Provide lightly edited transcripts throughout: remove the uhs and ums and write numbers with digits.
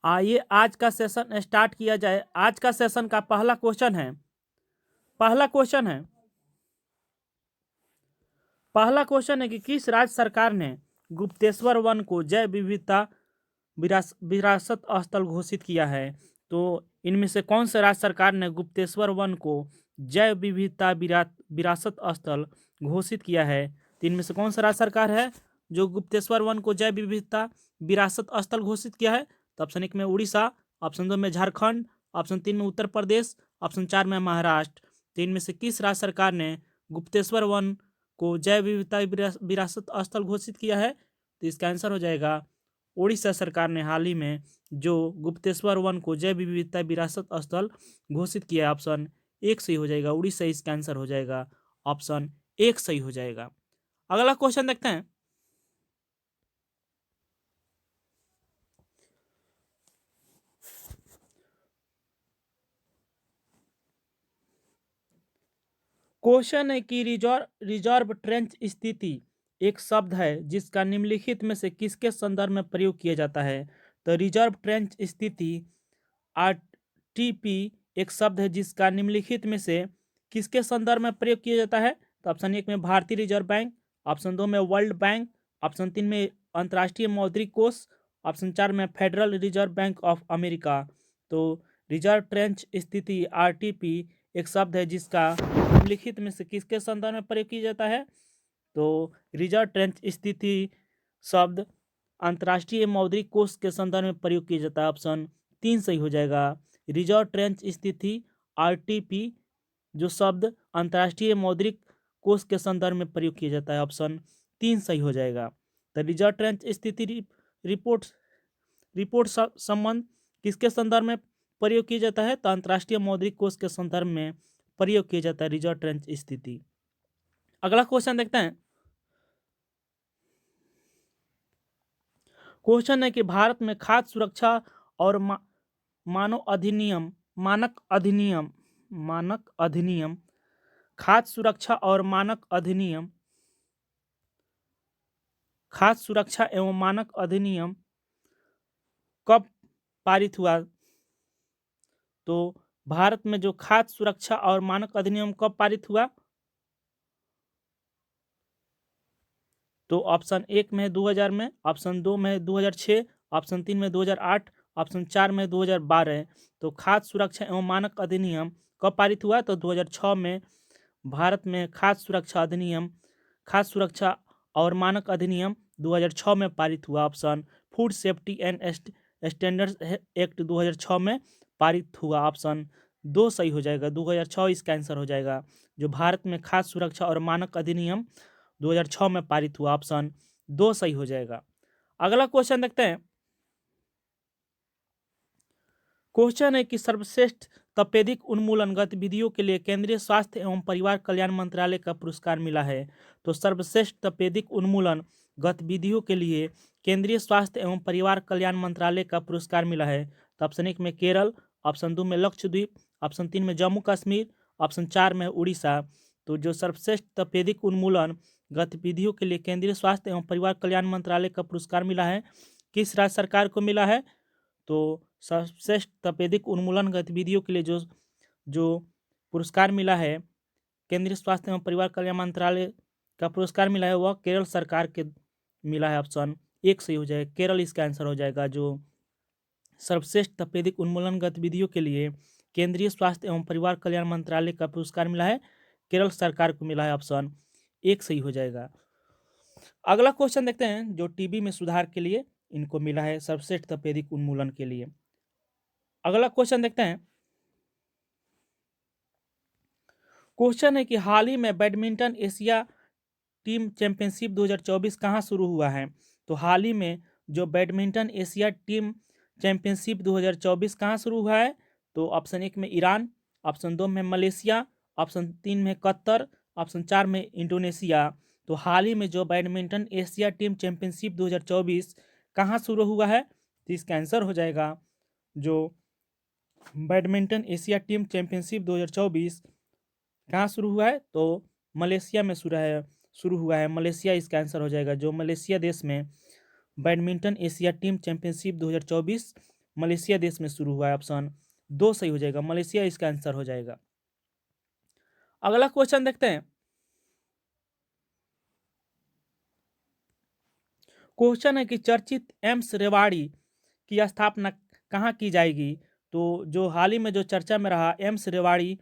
आइए आज का सेशन स्टार्ट किया जाए। आज का सेशन का पहला क्वेश्चन है कि किस राज्य सरकार ने गुप्तेश्वर वन को जैव विविधता विरासत स्थल घोषित किया है। तो इनमें से कौन से राज्य सरकार ने गुप्तेश्वर वन को जैव विविधता विरासत स्थल घोषित किया है। तो इनमें से कौन सा राज्य सरकार है जो गुप्तेश्वर वन को जैव विविधता विरासत स्थल घोषित किया है। तो ऑप्शन 1 में उड़ीसा, ऑप्शन 2 में झारखंड, ऑप्शन 3 में उत्तर प्रदेश, ऑप्शन 4 में महाराष्ट्र। तो इनमें से किस राज्य सरकार ने गुप्तेश्वर वन को जैव विविधता विरासत स्थल घोषित किया है। तो इसका आंसर हो जाएगा उड़ीसा सरकार ने हाल ही में जो गुप्तेश्वर वन को जैव विविधता विरासत स्थल घोषित किया है। ऑप्शन 1 सही हो जाएगा, उड़ीसा इसका आंसर हो जाएगा, ऑप्शन 1 सही हो जाएगा। अगला क्वेश्चन देखते हैं। क्वेश्चन है कि रिजर्व ट्रेंच स्थिति एक शब्द है जिसका निम्नलिखित में से किसके संदर्भ में प्रयोग किया जाता है। तो रिजर्व ट्रेंच स्थिति आरटीपी एक शब्द है जिसका निम्नलिखित में से किसके संदर्भ में प्रयोग किया जाता है। तो ऑप्शन 1 में भारतीय रिजर्व बैंक, ऑप्शन 2 में वर्ल्ड बैंक, ऑप्शन 3 में अंतर्राष्ट्रीय मौद्रिक कोष, ऑप्शन 4 में federal reserve bank of America. तो रिजर्व ट्रेंच स्थिति आरटीपी एक शब्द है जिसका निम्नलिखित में से किसके संदर्भ में प्रयोग किया जाता है। तो रिजर्व ट्रेंच स्थिति शब्द अंतर्राष्ट्रीय मौद्रिक कोष के संदर्भ में प्रयोग किया जाता है। ऑप्शन 3 सही हो जाएगा। रिजर्व ट्रेंच स्थिति आरटीपी जो शब्द अंतर्राष्ट्रीय मौद्रिक कोष के संदर्भ में प्रयोग किया जाता है। ऑप्शन 3 सही हो जाएगा। तो रिजर्व ट्रेंच स्थिति रिपोर्ट संबंध किसके संदर्भ में प्रयोग किया जाता है। तो अंतर्राष्ट्रीय मौद्रिक कोष के संदर्भ में प्रयोग किया जाता है रिजर्व ट्रेंच स्थिति। अगला क्वेश्चन देखते हैं। क्वेश्चन है कि भारत में खाद्य सुरक्षा और मानक अधिनियम खाद्य सुरक्षा और मानक अधिनियम कब पारित हुआ। तो भारत में जो खाद्य सुरक्षा और मानक अधिनियम कब पारित हुआ। तो ऑप्शन 1 में 2000 में, ऑप्शन 2 में 2006, ऑप्शन 3 में 2008, ऑप्शन 4 में 2012। तो खाद्य सुरक्षा एवं मानक अधिनियम कब पारित हुआ। तो 2006 में भारत में खाद्य सुरक्षा और मानक अधिनियम 2006 में पारित हुआ। Option food safety and standards act 2006 में पारित हुआ। ऑप्शन 2 सही हो जाएगा, 2006 इसका आंसर हो जाएगा। जो भारत में खाद्य सुरक्षा और मानक अधिनियम 2006 में पारित हुआ। ऑप्शन 2 सही हो जाएगा। अगला क्वेश्चन देखते हैं। क्वेश्चन है कि सर्वश्रेष्ठ तपेदिक उन्मूलन गतिविधियों के लिए केंद्रीय स्वास्थ्य एवं परिवार कल्याण मंत्रालय का पुरस्कार मिला है। तो सर्वश्रेष्ठ तपेदिक उन्मूलन गतिविधियों के लिए केंद्रीय स्वास्थ्य एवं परिवार कल्याण मंत्रालय का पुरस्कार मिला है। तो ऑप्शन 1 में केरल, ऑप्शन 2 में लक्षद्वीप, ऑप्शन 3 में जम्मू कश्मीर, ऑप्शन 4 में उड़ीसा। तो जो सर्वश्रेष्ठ तपेदिक उन्मूलन गतिविधियों के लिए केंद्रीय स्वास्थ्य एवं परिवार कल्याण मंत्रालय का पुरस्कार मिला है, किस राज्य सरकार को मिला है। तो सर्वश्रेष्ठ तपेदिक उन्मूलन गतिविधियों के लिए जो पुरस्कार मिला है, केंद्रीय स्वास्थ्य एवं परिवार कल्याण मंत्रालय का पुरस्कार मिला है, वह केरल सरकार के मिला है। ऑप्शन 1 सही हो जाएगा, केरल इसका आंसर हो जाएगा। जो सर्वश्रेष्ठ तपेदिक उन्मूलन गतिविधियों के लिए केंद्रीय स्वास्थ्य एवं परिवार कल्याण मंत्रालय का पुरस्कार मिला है, केरल सरकार को मिला है। ऑप्शन 1 सही हो जाएगा। अगला क्वेश्चन देखते हैं। जो टीबी में सुधार के लिए इनको मिला है सर्वश्रेष्ठ तपेदिक उन्मूलन के लिए। अगला क्वेश्चन देखते हैं। क्वेश्चन है कि हाल ही में बैडमिंटन एशिया टीम चैंपियनशिप 2024 कहाँ शुरू हुआ है। तो हाल ही में जो बैडमिंटन एशिया टीम चैंपियनशिप 2024 कहाँ शुरू हुआ है। तो ऑप्शन 1 में ईरान, ऑप्शन 2 में मलेशिया, ऑप्शन 3 में कतर, ऑप्शन 4 में इंडोनेशिया। तो हाल ही में जो बैडमिंटन एशिया टीम चैंपियनशिप 2024 कहाँ शुरू हुआ है, तो इसका आंसर हो जाएगा जो बैडमिंटन एशिया टीम चैंपियनशिप 2024 कहाँ शुरू हुआ है। तो मलेशिया में शुरू हुआ है, मलेशिया इसका आंसर हो जाएगा। जो मलेशिया देश में badminton Asia team championship 2024 Malaysia देश में शुरू हुआ है। ऑप्शन 2 सही हो जाएगा, मलेशिया इसका आंसर हो जाएगा। अगला क्वेश्चन देखते हैं। क्वेश्चन है कि चर्चित एम्स रेवाड़ी की स्थापना कहाँ की जाएगी। तो जो हाल ही में जो चर्चा में रहा एम्स रेवाड़ी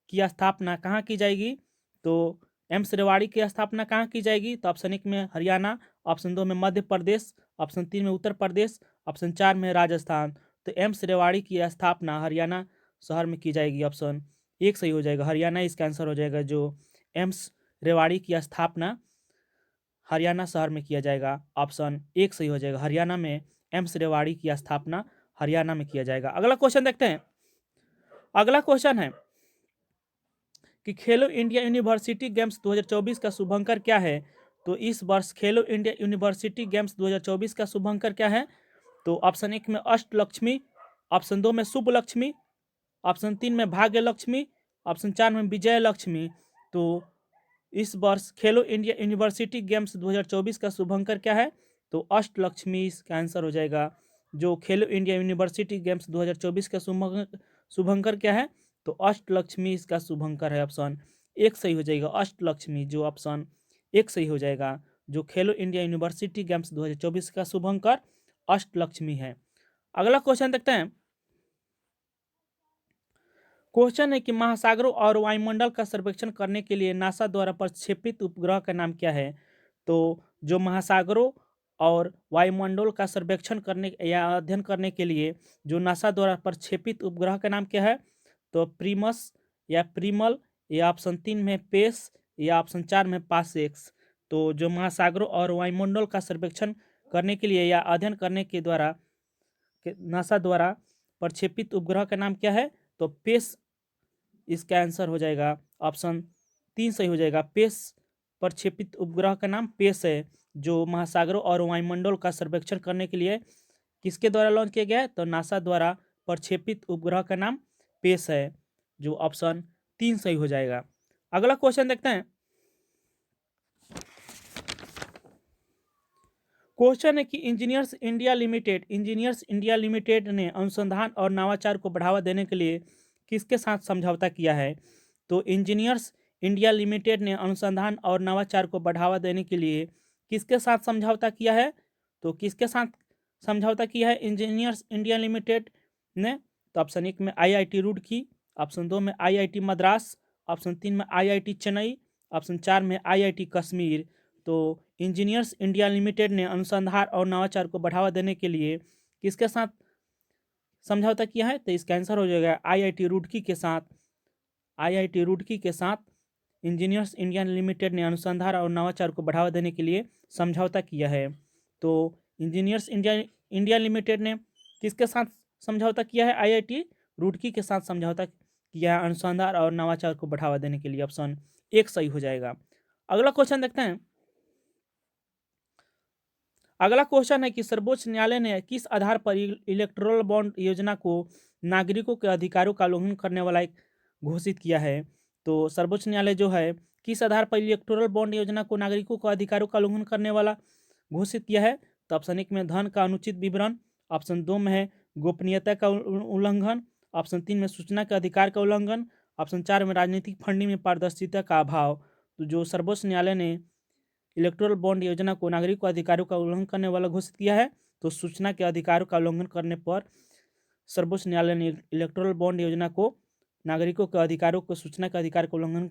की स्थापना कहाँ की जाएगी, तो एम्स रेवाड़ी की स्थापना कहाँ की जाएगी, तो ऑप्शन 1 में हरियाणा, ऑप्शन 2 में मध्य प्रदेश, ऑप्शन 3 में उत्तर प्रदेश, ऑप्शन 4 में राजस्थान। तो एम्स रेवाड़ी की स्थापना हरियाणा शहर में की जाएगी। ऑप्शन 1 सही हो जाएगा, हरियाणा इसका आंसर हो जाएगा। जो एम्स रेवाड़ी की स्थापना हरियाणा शहर में किया जाएगा। ऑप्शन 1 सही हो जाएगा, हरियाणा में एम्स रेवाड़ी की स्थापना हरियाणा में किया जाएगा। अगला क्वेश्चन देखते हैं। अगला क्वेश्चन है कि खेलो इंडिया यूनिवर्सिटी गेम्स 2024 का शुभंकर क्या है। तो इस वर्ष खेलो इंडिया यूनिवर्सिटी गेम्स 2024 का शुभंकर क्या है, तो ऑप्शन 1 में अष्टलक्ष्मी, ऑप्शन 2 में शुभ लक्ष्मी, ऑप्शन 3 में भाग्य लक्ष्मी, ऑप्शन 4 में विजय लक्ष्मी। तो इस वर्ष खेलो इंडिया यूनिवर्सिटी गेम्स 2024 का शुभंकर क्या है, तो अष्टलक्ष्मी इसका आंसर हो जाएगा। जो खेलो इंडिया यूनिवर्सिटी गेम्स 2024 का शुभंकर क्या है, तो अष्टलक्ष्मी इसका शुभंकर है। ऑप्शन 1 सही हो जाएगा, अष्टलक्ष्मी, जो ऑप्शन 1 सही हो जाएगा। जो खेलो इंडिया यूनिवर्सिटी गेम्स 2024 का शुभंकर अष्टलक्ष्मी है। अगला क्वेश्चन देखते हैं। क्वेश्चन है कि महासागरों और वायुमंडल का सर्वेक्षण करने के लिए नासा द्वारा प्रक्षेपित उपग्रह का नाम क्या है। तो जो महासागरों और वायुमंडल का सर्वेक्षण करने या अध्ययन करने के लिए जो नासा द्वारा प्रक्षेपित उपग्रह का नाम क्या है, तो प्रीमस या प्रीमल, या ऑप्शन 3 में पेस, या ऑप्शन 4 में पासेक्स। तो जो महासागरों और वायुमंडल का सर्वेक्षण करने के लिए या अध्ययन करने के द्वारा नासा द्वारा प्रक्षेपित उपग्रह का नाम क्या है, तो पेस इसका आंसर हो जाएगा। ऑप्शन 3 सही हो जाएगा, पेस प्रक्षेपित उपग्रह का नाम पेस है। जो महासागरों और वायुमंडल का सर्वेक्षण करने के लिए किसके द्वारा लॉन्च किया गया है, तो नासा द्वारा प्रक्षेपित उपग्रह का नाम पेस है। जो ऑप्शन 3 सही हो जाएगा। अगला क्वेश्चन देखते हैं। क्वेश्चन है कि इंजीनियर्स इंडिया लिमिटेड ने अनुसंधान और नवाचार को बढ़ावा देने के लिए किसके साथ समझौता किया है। तो इंजीनियर्स इंडिया लिमिटेड ने अनुसंधान और नवाचार को बढ़ावा देने के लिए किसके साथ समझौता किया है, तो किसके साथ समझौता किया है इंजीनियर्स इंडिया लिमिटेड ने, तो ऑप्शन 1 में आईआईटी रुड़की, ऑप्शन 2 में आईआईटी मद्रास, ऑप्शन 3 में आईआईटी चेन्नई, ऑप्शन 4 में आईआईटी कश्मीर। तो इंजीनियर्स इंडिया लिमिटेड ने अनुसंधान और नवाचार को बढ़ावा देने के लिए किसके साथ समझौता किया है, तो इसका आंसर हो जाएगा आईआईटी रुड़की के साथ। आईआईटी रुड़की के साथ इंजीनियर्स इंडिया लिमिटेड ने अनुसंधान और नवाचार को बढ़ावा देने के लिए समझौता किया है। तो इंजीनियर्स इंडिया लिमिटेड ने किसके साथ समझौता किया है, आईआईटी रुड़की के साथ समझौता किया है अनुसंधान और नवाचार को बढ़ावा देने के लिए। ऑप्शन 1 सही हो जाएगा। अगला क्वेश्चन देखते हैं। अगला क्वेश्चन है कि सर्वोच्च न्यायालय ने किस आधार पर इलेक्टोरल बॉन्ड योजना को नागरिकों के अधिकारों का उल्लंघन करने वाला एक घोषित किया है। तो सर्वोच्च न्यायालय जो है किस आधार पर इलेक्टोरल बॉन्ड योजना को नागरिकों के अधिकारों का उल्लंघन करने वाला घोषित किया है, तो ऑप्शन 1 में धन का अनुचित विवरण, ऑप्शन 2 में है गोपनीयता का उल्लंघन, ऑप्शन 3 में सूचना के अधिकार का उल्लंघन, ऑप्शन 4 में राजनीतिक फंडिंग में पारदर्शिता का अभाव। तो जो सर्वोच्च न्यायालय ने इलेक्टोरल बॉन्ड योजना को नागरिकों अधिकारों का उल्लंघन करने वाला घोषित किया है, तो सूचना के अधिकारों का उल्लंघन करने पर सर्वोच्च न्यायालय ने इलेक्टोरल बॉन्ड योजना को नागरिकों के अधिकारों को सूचना के अधिकार का उल्लंघन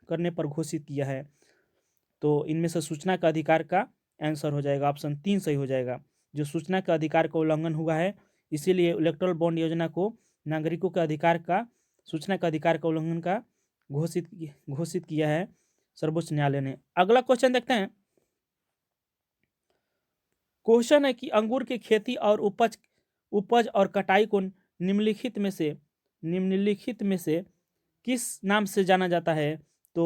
करने पर घोषित किया है। तो इनमें से सूचना का अधिकार का आंसर हो जाएगा, ऑप्शन 3 सही हो जाएगा। जो सूचना के अधिकार का उल्लंघन हुआ है, इसीलिए इलेक्टोरल बॉन्ड योजना को नागरिकों के अधिकार का सूचना के अधिकार का उल्लंघन का घोषित किया है सर्वोच्च न्यायालय ने। अगला क्वेश्चन देखते हैं। क्वेश्चन है कि अंगूर की खेती और उपज और कटाई को निम्नलिखित में से किस नाम से जाना जाता है। तो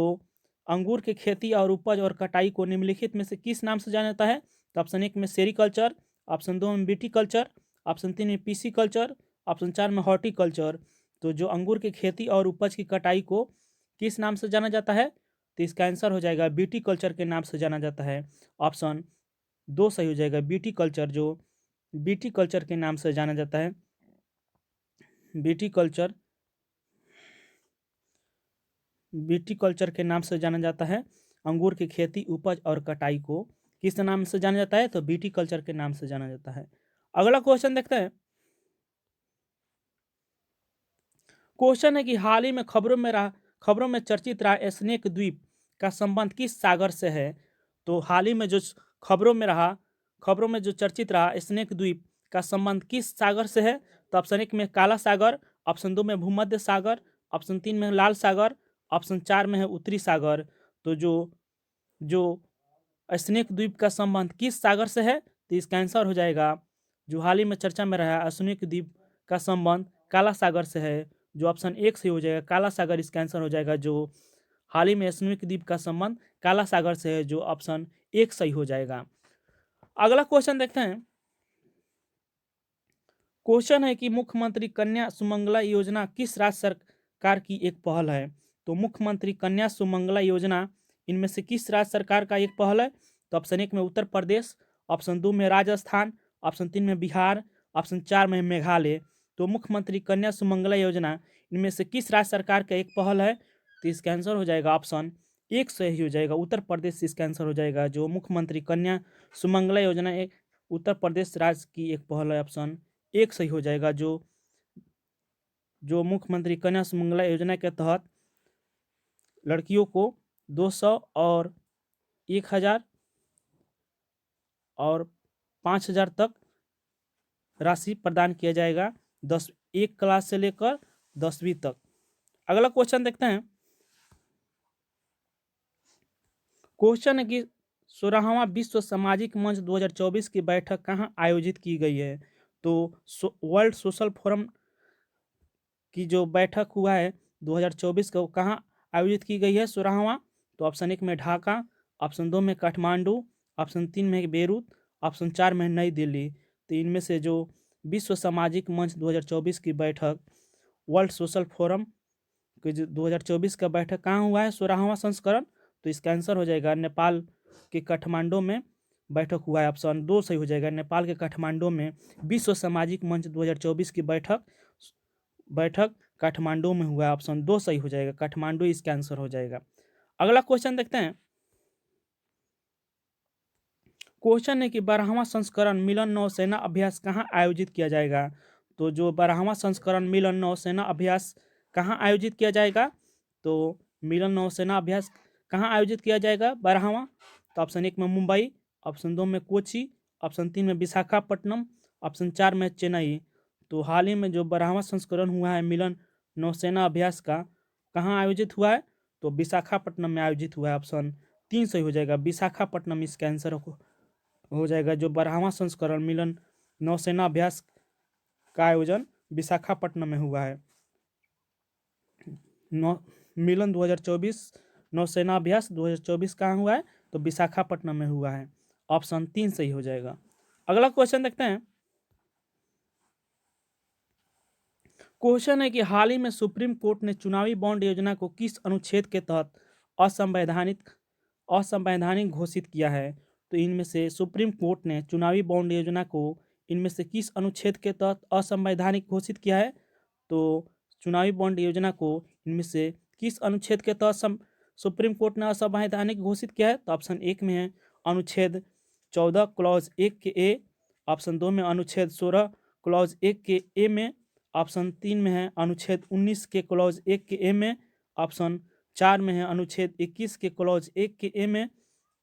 अंगूर की खेती और उपज और कटाई को निम्नलिखित में से किस नाम से जाना जाता है, तो ऑप्शन 1 में सेरीकल्चर, ऑप्शन 2 में विटीकल्चर, ऑप्शन 3 में पीसीकल्चर, ऑप्शन 4 में हॉर्टिकल्चर। तो जो अंगूर की खेती और उपज की कटाई को किस नाम से जाना जाता है, तो इसका आंसर हो जाएगा विटीकल्चर के नाम से जाना जाता है। ऑप्शन 2 सही हो जाएगा, विटीकल्चर, जो विटीकल्चर के नाम से जाना जाता है विटीकल्चर विटीकल्चर के नाम से जाना जाता है। अंगूर की खेती, उपज और कटाई को किस नाम से जाना जाता है? तो विटीकल्चर के नाम से जाना जाता है। अगला क्वेश्चन देखते हैं। क्वेश्चन है कि हाल ही में खबरों में चर्चित रहा स्नेक द्वीप का संबंध किस सागर से है? तो हाल ही में जो खबरों में जो चर्चित रहा स्नेक द्वीप का संबंध किस सागर से है? तो ऑप्शन 1 में काला सागर, ऑप्शन 2 में भूमध्य सागर, ऑप्शन 3 में लाल सागर, ऑप्शन 4 में है उत्तरी सागर। तो जो स्नेक द्वीप का संबंध किस सागर से है? तो इसका आंसर हो जाएगा, जो हाल ही में चर्चा में रहा स्नेक द्वीप का संबंध काला सागर से है। जो ऑप्शन 1 से हो जाएगा काला सागर, इसका आंसर हो जाएगा। जो हाल ही में स्नेक द्वीप का संबंध काला सागर से है, जो ऑप्शन 1 सही हो जाएगा। अगला क्वेश्चन देखते हैं। क्वेश्चन है कि मुख्यमंत्री कन्या सुमंगला योजना किस राज्य सरकार की एक पहल है? तो मुख्यमंत्री कन्या सुमंगला योजना इनमें से किस राज्य सरकार का एक पहल है? तो ऑप्शन 1 में उत्तर प्रदेश, ऑप्शन 2 में राजस्थान, ऑप्शन 3 में बिहार, ऑप्शन 4 में मेघालय। तो मुख्यमंत्री कन्या सुमंगला योजना इनमें से किस राज्य सरकार का एक पहल है? तो इसका आंसर हो जाएगा ऑप्शन 1 सही हो जाएगा, उत्तर प्रदेश इसका आंसर हो जाएगा। जो मुख्यमंत्री कन्या सुमंगला योजना एक उत्तर प्रदेश राज्य की एक पहल है, ऑप्शन 1 सही हो जाएगा। जो मुख्यमंत्री कन्या सुमंगला योजना के तहत लड़कियों को 200 और 1000 और 5000 तक राशि प्रदान किया जाएगा, 1 क्लास से लेकर 10वीं तक। अगला क्वेश्चन देखते हैं। क्वेश्चन है कि 16वां विश्व सामाजिक मंच 2024 की बैठक कहाँ आयोजित की गई है? तो वर्ल्ड सोशल फोरम की जो बैठक हुआ है 2024 को कहाँ आयोजित की गई है 16वां? तो ऑप्शन 1 में ढाका, ऑप्शन 2 में काठमांडू, ऑप्शन 3 में बेरूत, ऑप्शन 4 में नई दिल्ली। तो इनमें से जो विश्व सामाजिक मंच 2024 की बैठक वर्ल्ड सोशल फोरम की जो 2024 का बैठक कहाँ हुआ है 16वां संस्करण? तो इसका आंसर हो जाएगा नेपाल के काठमांडू में बैठक हुआ है, ऑप्शन 2 सही हो जाएगा। नेपाल के काठमांडू में विश्व सामाजिक मंच 2024 की बैठक काठमांडू में हुआ है, ऑप्शन 2 सही हो जाएगा। काठमांडू इसका आंसर हो जाएगा। अगला क्वेश्चन देखते हैं। क्वेश्चन है कि 12वां संस्करण मिलन नौसेना अभ्यास कहाँ आयोजित किया जाएगा? तो जो 12वां संस्करण मिलन नौसेना अभ्यास कहाँ आयोजित किया जाएगा? तो मिलन नौसेना अभ्यास कहाँ आयोजित किया जाएगा 12वां? तो ऑप्शन 1 में मुंबई, ऑप्शन 2 में कोची, ऑप्शन 3 में विशाखापट्टनम, ऑप्शन 4 में चेन्नई। तो हाल ही में जो 12वां संस्करण हुआ है मिलन नौसेना अभ्यास का कहाँ आयोजित हुआ है? तो विशाखापट्टनम में आयोजित हुआ है, ऑप्शन 3 सही हो जाएगा। विशाखापट्टनम इसका आंसर हो जाएगा। जो 12वां संस्करण मिलन नौसेना अभ्यास का आयोजन विशाखापट्टनम में हुआ है। मिलन 2024 नौसेना अभ्यास 2024 कहाँ हुआ है? तो विशाखापट्टनम में हुआ है, ऑप्शन 3 सही हो जाएगा। अगला क्वेश्चन देखते हैं। क्वेश्चन है कि हाल ही में सुप्रीम कोर्ट ने चुनावी बॉन्ड योजना को किस अनुच्छेद के तहत असंवैधानिक घोषित किया है? तो इनमें से सुप्रीम कोर्ट ने चुनावी बॉन्ड योजना को इनमें से किस अनुच्छेद के तहत असंवैधानिक घोषित किया है? तो चुनावी बॉन्ड योजना को इनमें से किस अनुच्छेद के तहत सुप्रीम कोर्ट ने असंवैधानिक घोषित किया है? तो ऑप्शन 1 में है अनुच्छेद 14 क्लॉज 1 के ए, ऑप्शन 2 में अनुच्छेद 16 क्लॉज 1 के ए में, ऑप्शन 3 में है अनुच्छेद 19 के क्लॉज 1 के ए में, ऑप्शन 4 में है अनुच्छेद 21 के क्लॉज 1 के ए में।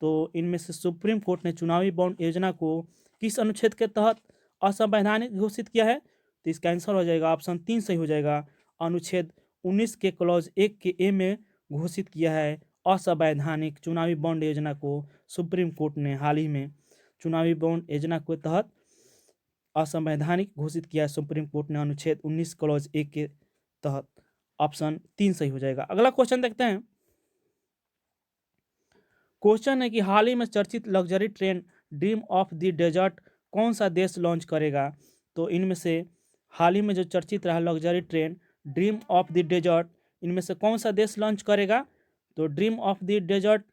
तो इनमें से सुप्रीम कोर्ट ने चुनावी बॉन्ड योजना को किस अनुच्छेद के तहत असंवैधानिक घोषित किया है? तो इसका आंसर हो जाएगा, ऑप्शन 3 सही हो जाएगा। अनुच्छेद 19 के क्लॉज 1 के ए में घोषित किया है असंवैधानिक चुनावी बॉन्ड योजना को सुप्रीम कोर्ट ने हाल ही में चुनावी बॉन्ड योजना के तहत असंवैधानिक घोषित किया है सुप्रीम कोर्ट ने अनुच्छेद 19 क्लॉज 1 के तहत, ऑप्शन 3 सही हो जाएगा। अगला क्वेश्चन देखते हैं। क्वेश्चन है कि हाल ही में चर्चित luxury train dream of the desert कौन सा देश लॉन्च करेगा? तो इनमें से हाल ही में जो चर्चित रहा luxury train dream of the desert इनमें से कौन सा देश लॉन्च करेगा? तो dream of the desert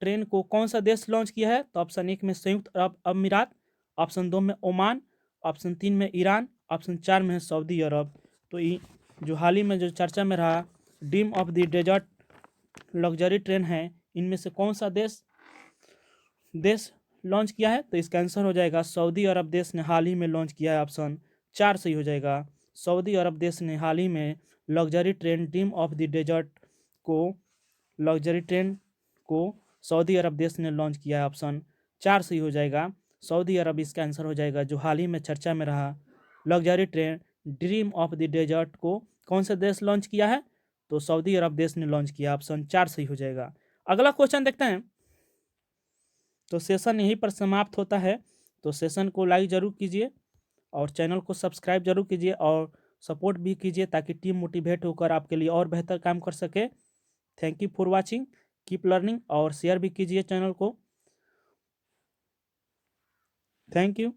train को कौन सा देश लॉन्च किया है? तो ऑप्शन 1 में संयुक्त अरब अमीरात, ऑप्शन 2 में ओमान, ऑप्शन 3 में ईरान, ऑप्शन 4 में है सऊदी अरब। तो जो हाल ही में जो चर्चा में रहा dream of the desert luxury train है, इनमें से कौन सा देश लॉन्च किया है? तो इसका आंसर हो जाएगा सऊदी अरब देश ने हाल ही में लॉन्च किया है। ऑप्शन 4 सही हो जाएगा। सऊदी अरब देश ने हाल ही में luxury train dream of the desert को लग्जरी ट्रेन को सऊदी अरब देश ने लॉन्च किया है। ऑप्शन 4 सही हो जाएगा। सऊदी अरब इसका आंसर हो जाएगा। जो हाल ही में चर्चा में रहा luxury train dream of the desert को कौन सा देश लॉन्च किया है? तो सऊदी अरब देश ने लॉन्च किया। ऑप्शन 4 सही हो जाएगा। अगला क्वेश्चन देखते हैं। तो सेशन यहीं पर समाप्त होता है। तो सेशन को लाइक जरूर कीजिए और चैनल को सब्सक्राइब जरूर कीजिए और सपोर्ट भी कीजिए ताकि टीम मोटिवेट होकर आपके लिए और बेहतर काम कर सके। Thank you for watching, keep learning और शेयर भी कीजिए चैनल को। Thank you.